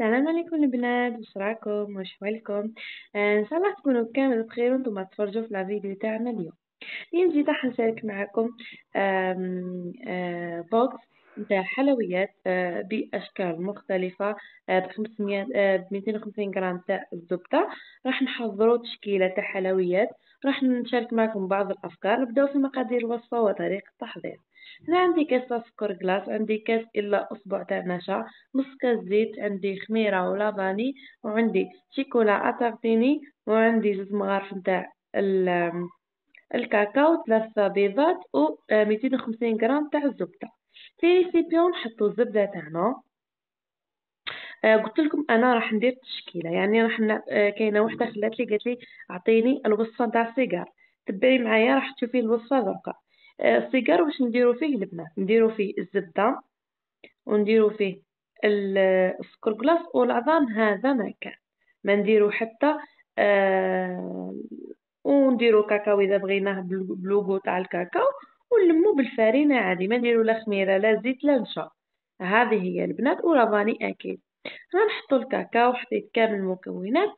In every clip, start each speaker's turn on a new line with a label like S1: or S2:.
S1: السلام عليكم البنات، واش راكم واش حوالكم؟ ان شاء الله تكونوا كامل بخير وانتم تتفرجوا في الفيديو تاعنا اليوم. اليوم جيت راح نشارك معكم بوكس نتاع حلويات باشكال مختلفه، ب 500 ب 250 غرام تاع الزبده. راح نحضروا تشكيله تاع حلويات. راح نشارك معكم بعض الافكار. نبداو في مقادير الوصفه وطريقه التحضير. هنا عندي كاس سكر جلاس، عندي كاس الا اصبع تاع نشا، نص كاس زيت، عندي خميره ولافاني، وعندي شيكولا اتارتيني، وعندي زوج مغارف نتاع الكاكاو، 3 بيضات، و 250 غرام تاع الزبدة. في ريسيبيون نحطو الزبدة تاعنا. قلت لكم انا راح ندير تشكيله، يعني راح كاينه وحده خلات لي قالت لي اعطيني الوصفه نتاع السيجار. تبعي معايا راح تشوفي الوصفه دركا. السيجار واش نديرو فيه البنات؟ نديرو فيه الزبده، ونديرو فيه السكر جلاس، والعظام هذا ما كان ما نديرو حتى. آه ونديرو كاكاو اذا بغيناه بلوغو تاع الكاكاو، ونلمو بالفارينه عادي، ما نديرو لا خميره لا زيت لا نشا. هذه هي البنات، ورافاني اكيد. غنحطو الكاكاو، حطيت كامل المكونات،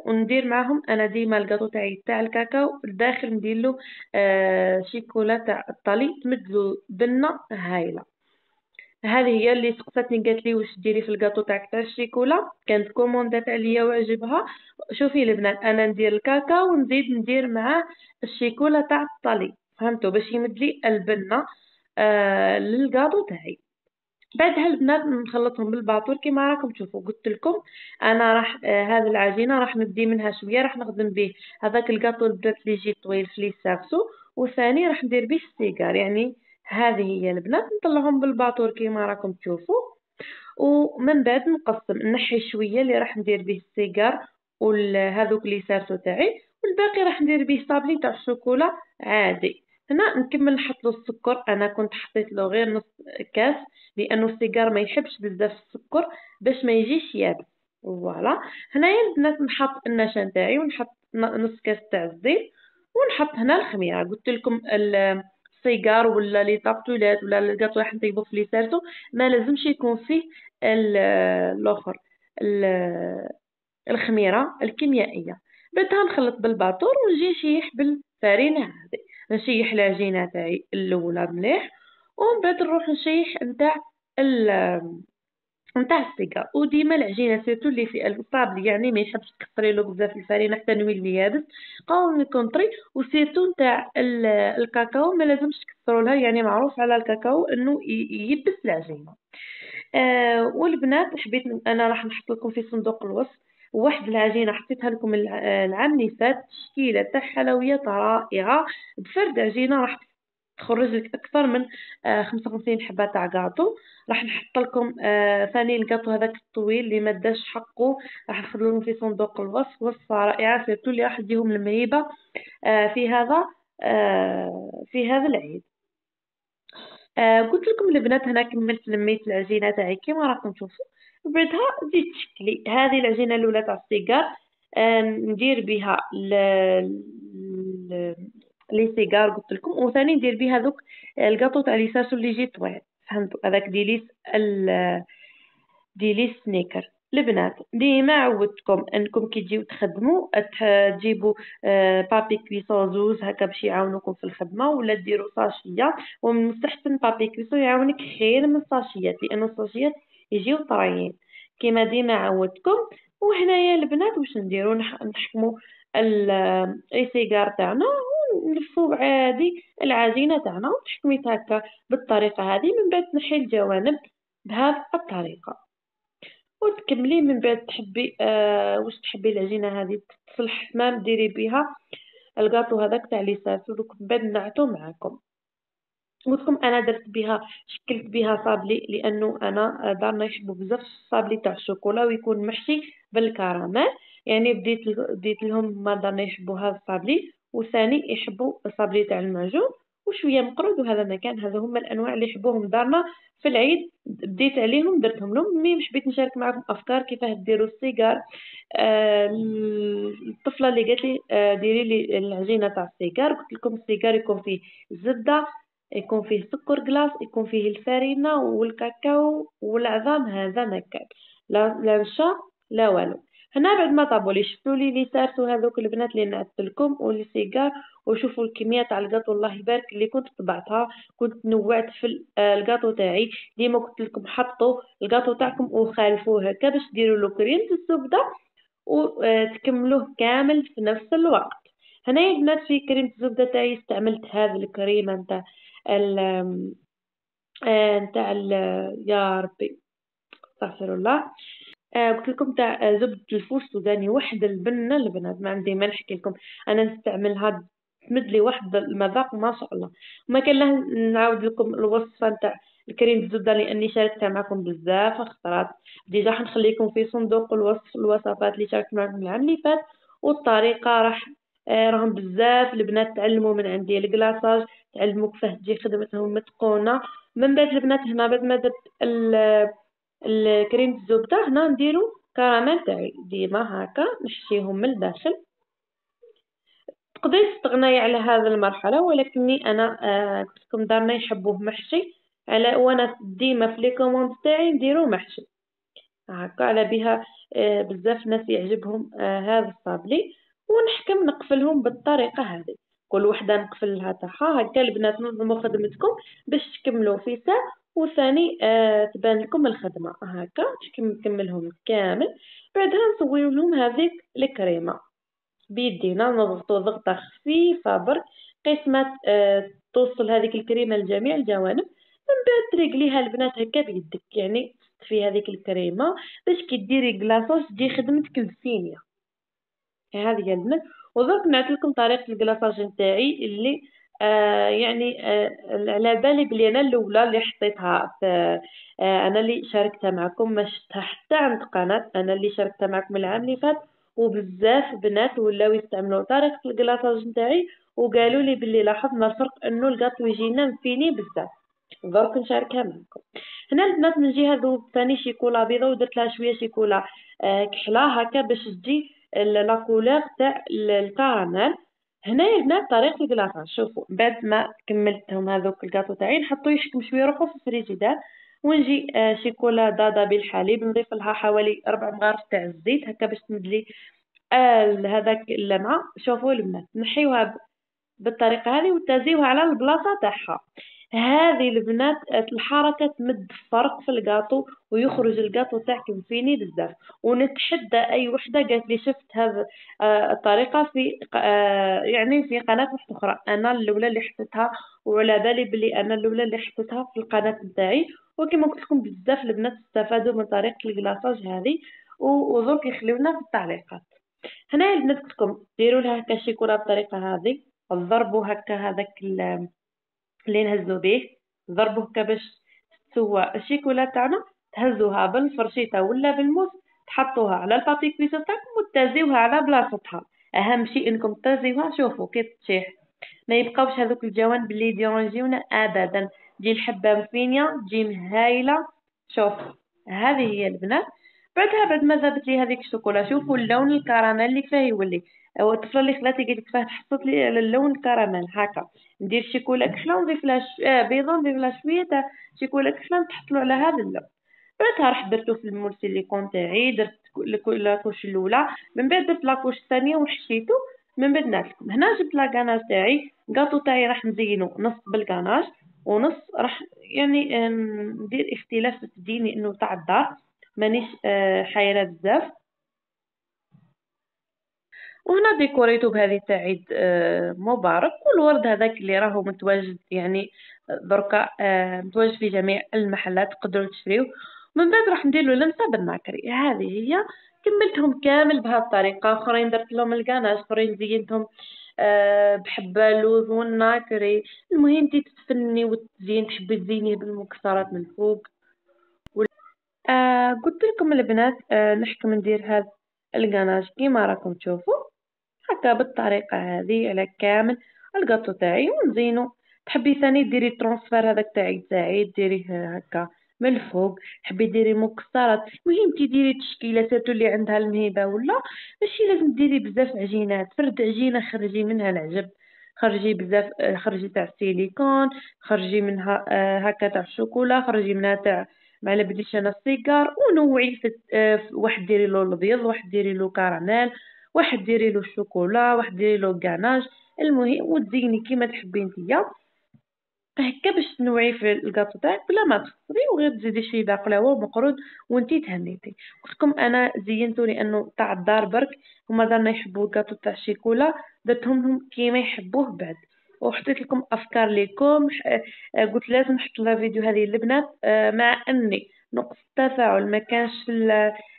S1: وندير معاهم انا ديما الكاطو تاعي تاع الكاكاو الداخل نديرلو شيكولا تاع الطلي تمدلو بنه هايله. هذه هي اللي سقساتني قالت لي واش ديري في الكاطو تاعك تاع الشيكولا، كانت كوموندات عليا وعجبها. شوفي البنات، انا ندير الكاكاو ونزيد ندير معاه الشيكولا تاع الطلي، فهمتوا؟ باش يمدلي البنه للكاطو تاعي. بعدها البنات نخلطهم بالباطور كيما راكم تشوفوا. قلت لكم انا راح هذه العجينه راح ندي منها شويه، راح نخدم به هذاك الكاطو البنات اللي يجي طويل في لي سافسو، وثاني راح ندير به السيجار. يعني هذه هي البنات، نطلعهم بالباطور كيما راكم تشوفوا. ومن بعد نقسم، نحي شويه اللي راح ندير به السيجار وهذوك لي سافسو تاعي، والباقي راح ندير به صابلي تاع الشوكولا عادي. هنا نكمل نحط له السكر. انا كنت حطيت له غير نص كاس، لانه السيجار ما يحبش بزاف السكر باش ما يجيش يابس. فوالا. هنايا البنات نحط النشا نتاعي، ونحط نص كاس تاع الزيت، ونحط هنا الخميره. قلت لكم السيجار ولا لي طابطولات ولا الكاطو راح نطيبو في لي سيرتو، ما لازمش يكون فيه الاخر ال- الخميره الكيميائيه. بعدها نخلط بالباطور ونجي نشيح بالفارينه هذه. نشيح العجينه تاعي الاولى مليح، ومن بعد نروح نشيح نتاع السيجار. وديما العجينه سيرتو اللي في الطابل، يعني ما يحبش تكثري له بزاف الفرينه حتى نولي يابس. قاومي كونطري. وسيرتو نتاع الكاكاو ما لازمش تكثروا لها، يعني معروف على الكاكاو انه يبس العجينه. والبنات حبيت انا راح نحط لكم في صندوق الوصف واحد العجينه حطيتها لكم العام اللي فات، تشكيله تاع حلويات رائعه بفرد عجينه، راح تخرج لك اكثر من 55 حبه تاع كاطو. راح نحط لكم ثاني الكاطو هذاك الطويل اللي ما داش حقه، راح نخليهم في صندوق الوصف. وصفه رائعه سيرتو اللي راح تديهم المهيبه في هذا العيد. قلت لكم البنات هنا كملت لميت العجينه تاعي كيما راكم تشوفوا. بعدها زيد تشكلي هذه العجينه الاولى تاع السيجار. ندير بها ل- لي سيجار قلت لكم، وثاني ندير بها دوك الكاطو تاع لي ساسو اللي يجي طويل، فهمتوا؟ هذاك ديليس سنيكر. البنات ديما عودتكم انكم كي تجيو تخدموا تجيبوا بابي كويسون زوز هكا باش يعاونوكم في الخدمه، ولا ديروا ساشيه. ومن المستحسن بابي كويسون يعاونك خير من الساشيات، لان الساشيات يجيو طريين كيما ديما عودتكم. وهنايا البنات واش نديروا؟ نحكموا السيجار تاعنا، ونلفوا عادي العجينه تاعنا، وتحكميت هكا بالطريقه هذه. من بعد تنحي الجوانب بهذه الطريقه، وتكملي. من بعد تحبي واش تحبي العجينه هذه تصلح تمام، ديري بها الكاطو هذاك تاع لي ساسو دوك. من بعد نعتو معاكم. قلت لكم انا درت بها، شكلت بها صابلي، لانه انا دارنا يحبوا بزاف الصابلي تاع الشوكولا ويكون محشي بالكراميل. يعني بديت لهم ما دارنا يحبوا هذا الصابلي، وثاني يحبوا الصابلي تاع المعجون وشويه مقرود. وهذا مكان هذا هما الانواع اللي يحبوهم دارنا في العيد. بديت عليهم درتهم لهم. مي مش بغيت نشارك معكم افكار كيفاه ديروا السيجار. الطفله اللي قالت لي ديري لي العجينه تاع السيجار، قلت لكم السيجار يكون فيه زبده، يكون فيه سكر جلاص، يكون فيه الفرينة والكاكاو والعظام، هذا ما كان، لا نشا لا والو. هنا بعد ما طابوا لي شفتوا لي سارتو هذوك البنات اللي نعت لكم ولي سيجار، وشوفوا الكميه تاع الكاطو الله يبارك اللي كنت طبعتها. كنت نوعت في الكاطو تاعي، ديما قلت لكم حطوا الكاطو تاعكم وخالفوه هكا باش ديروا له كريمه الزبده وتكملوه كامل في نفس الوقت. هنا يا بنات في كريمة الزبدة تاعي استعملت هذه الكريمة نتاع ال نتاع يا ربي استغفر الله. قلت لكم تاع زبدة الفول السوداني، واحد البنات ما عندي ما نحكي لكم. انا نستعملها تمد لي واحد المذاق ما شاء الله. وما كان له نعاود لكم الوصفة نتاع الكريم الزبدة لاني شاركتها معكم بزاف خطرات. ديجا حنخليكم في صندوق الوصفات اللي شاركت معكم العام اللي فات، والطريقة راهم بزاف البنات تعلموا من عندي الكلاصاج، تعلموا كيفاه تجي خدمتهم متقونة. من بعد البنات هنا بعد ما درت الكريم الزبدة هنا نديرو كراميل تاعي ديما هكا نحشيهم من الداخل. تقدري تستغناي على هذه المرحلة، ولكني أنا قلت لكم دارنا يحبوه محشي، على وأنا ديما في لي كوموند تاعي نديرو محشي هكا على بها. بزاف ناس يعجبهم هذا الصابلي. ونحكم نقفلهم بالطريقة هذه، كل وحدة نقفل لها تاعها هكا. البنات نظموا خدمتكم باش تكملوا في ساعة وثاني تبان لكم الخدمة هكا. نكملهم كامل، بعدها نسوي لهم هذيك الكريمة بيدينا، نضغطوا ضغطة خفيفة برك قيس ما توصل هذيك الكريمة لجميع الجوانب. من بعد تريقليها البنات هكا بيدك، يعني في هذيك الكريمة باش كي ديري كلاصاج تجي خدمتك مزيانة. هذه هي البنات. ودرك نعطي لكم طريقة الكلاصاج نتاعي اللي يعني على بالي بلي انا الاولى اللي حطيتها في انا اللي شاركتها معكم، ما شفتها حتى عند قناة، انا اللي شاركتها معكم العام اللي فات. وبزاف بنات ولاو يستعملوا طريقة الكلاصاج نتاعي وقالوا لي باللي لاحظنا الفرق انه الكاطو يجينا مفيني بزاف. درك نشاركها معكم. هنا البنات من جهة ذوب ثاني شيكولا بيضة ودرت لها شوية شيكولا كحلة هكا باش تجي لا كولور تاع الكراميل. هنا يا بنات طريقة الكلاصاج، شوفوا بعد ما كملتهم هذوك الكاطو تاعي نحطو يشكم شوية روحو في الفريجيدار. ونجي شيكولا دادا بالحليب نضيف لها حوالي 4 مغارف تاع الزيت هكا باش تمدلي هذاك اللمعة. شوفوا البنات نحيوها بالطريقة هذه وتزيوها على البلاصة تاعها. هذه البنات الحركة تمد فرق في الكاطو ويخرج الكاطو تاعك مفيني بزاف. ونتحدى اي وحده قالت لي شفت هذا الطريقه في يعني في قناه واحده اخرى، انا الاولى اللي حطيتها وعلى بالي بلي انا الاولى اللي حطيتها في القناه نتاعي. وكما قلت لكم بزاف البنات استفادوا من طريقه الكلاصاج هذه ودرك يخليونا في التعليقات. هنا البنات قلت لكم ديروا لها هكا الشيكولا بالطريقه هذه، ضربوا هكا هذاك اللي نهزو به، ضربوا هكا باش تسوى الشيكولا تاعنا. تهزوها بالفرشيطه ولا بالموس، تحطوها على البابي كويسو تاعكم وتزيوها على بلاصتها. اهم شيء انكم تزيوها شوفوا كيف تشيح، ما يبقاوش هذوك الجوانب اللي يديرونجيونا ابدا. تجي الحبه مفينه تجي مهايله. شوف هذه هي البنات. بعدها بعد ما ذابت لي هذيك الشوكولا شوفوا اللون الكراميل اللي فيه يولي. هو الطفله اللي خلاتي قالت كيفاه تحصلت لي على اللون الكراميل هكا. ندير شيكولا كحله ونضيف لها بيضه ونضيف لها شويه تاع شيكولا كحله نحط له على هذا اللون. بعدها رحت درتو في المول سيليكون تاعي، درت لاكوش الاولى، من بعد درت لاكوش الثانيه وحشيتو. من بعد نعطيكم هنا جبت لاكاناج تاعي، الكاطو تاعي راح نزينو نص بالكاناج ونص راح يعني ندير اختلاف تديني انه تاع الدار مانيش حايره بزاف. وهنا ديكوريتو بهذه تاع عيد مبارك، والورد هذاك اللي راهو متواجد يعني دركا متواجد في جميع المحلات تقدروا تشريوه. من بعد راح ندير له لمسه بالناكري. هذه هي كملتهم كامل بهذه الطريقه. اخرين درت لهم الكناش، اخرين زينتهم بحبه اللوز والناكري. المهم انتي تتفني وتزين، تحبي تزينيه بالمكسرات من فوق. قلت لكم البنات نحكم ندير هذا الكناش كيما راكم تشوفوا هكا بالطريقة هذه على كامل القطو تاعي ونزينو. تحبي ثاني ديري ترونسفير هذاك تاعي ديريه هكا من الفوق، تحبي ديري مكسرات. المهم تديري تشكيلة سيرتو اللي عندها المهبة ولا ماشي لازم ديري بزاف عجينات، فرد عجينة خرجي منها العجب، خرجي بزاف، خرجي تاع السيليكون، خرجي منها هكا تاع الشوكولا، خرجي منها تاع ما على باليش انا السيجار، ونوعي واحد ديري له الابيض، واحد ديري له كراميل، واحد ديري له الشوكولا، واحد ديري له غاناج. المهم وتزيني كيما تحبي نتيا هكا باش تنوعي في الكاطو تاعك بلا ما تخسري، وغير تزيدي شي بقلاوه ومقرود وانتي تهنيتي. قلتلكم انا زينتو لانه تاع الدار برك، هما دارنا يحبوا الكاطو تاع الشيكولا، درتهم لهم كيما يحبوه بعد. وحطيت لكم افكار ليكم، قلت لازم نحط لها فيديو هذه البنات، مع اني نقص التفاعل ما كانش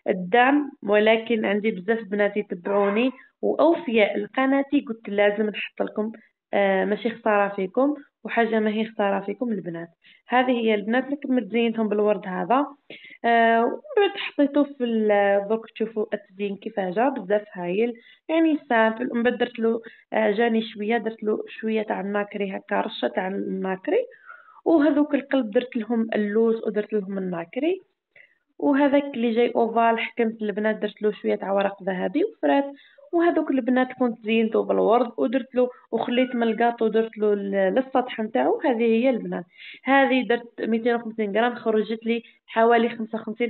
S1: الدعم، ولكن عندي بزاف بنات يتبعوني واوفياء لقناتي، قلت لازم نحط لكم، ماشي خساره فيكم، وحاجة ما هي اختارها فيكم البنات. هذه هي البنات اللي كنت زينتهم بالورد هذا. ومن بعد حطيته في درك تشوفوا التزيين كيفاه جا بزاف هايل، يعني سامبل. ومن بعد درت له، جاني شوية، درت له شوية تاع الناكري هكا، رشة تاع الناكري، وهذوك القلب درت لهم اللوز ودرت لهم الناكري. وهذاك اللي جاي اوفال حكمت البنات درت له شويه تاع ورق ذهبي وفرات. وهذوك البنات كنت زينته بالورد ودرت له وخليت من الكاطو ودرت له للسطح نتاعو. هذه هي البنات. هذه درت 250 غرام، خرجت لي حوالي 55